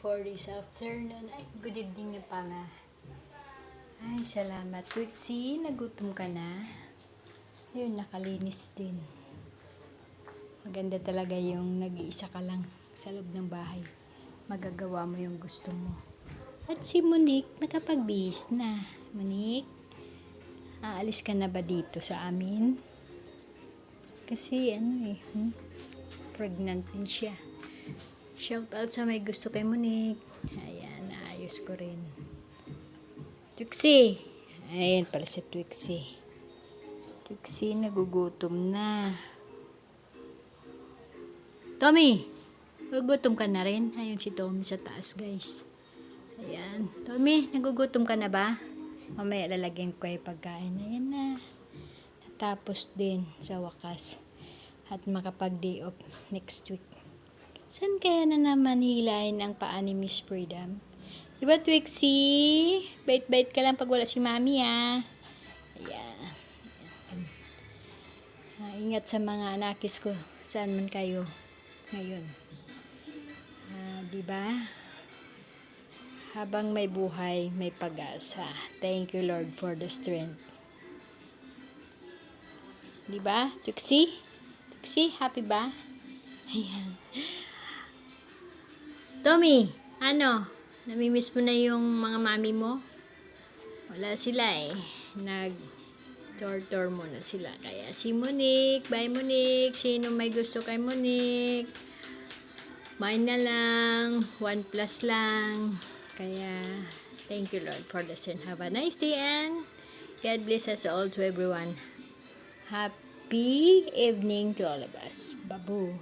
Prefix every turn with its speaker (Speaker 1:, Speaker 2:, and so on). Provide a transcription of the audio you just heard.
Speaker 1: for this afternoon. Ay, good evening na pala. Ay, salamat. Twixie, nagutom ka na? Ayun, nakalinis din. Maganda talaga yung nag-iisa ka lang sa loob ng bahay. Magagawa mo yung gusto mo. At si Monique, nakapagbihis na. Monique, aalis ka na ba dito sa amin? Kasi pregnant din siya. Shout out sa may gusto kay Monique. Ayan, naayos ko rin. Twixie. Ayan pala si Twixie. Twixie, nagugutom na. Tommy, nagugutom ka na rin? Ayun si Tommy sa taas, guys. Ayan. Tommy, nagugutom ka na ba? Mamaya lalagyan ko yung pagkain. Ayan na. Tapos din sa wakas. At makapag-day off next week. Saan kaya na naman hilahin ang paa ni Miss Freedom? Diba, Twixie? Bait-bait ka lang pag wala si Mami, ah. Ayan. Ingat sa mga anakis ko. Saan man kayo ngayon. Diba? Habang may buhay, may pag-asa. Thank you, Lord, for the strength. Diba, Twixie? Twixie, happy ba? Ayan. Tommy, ano? Namimiss mo na yung mga mami mo? Wala sila eh. Nag-tour muna sila. Kaya si Monique, bye Monique. Sino may gusto kay Monique? Mine na lang. 1+ lang. Kaya, thank you Lord for the sin. Have a nice day and God bless us all to everyone. Happy evening to all of us. Babu.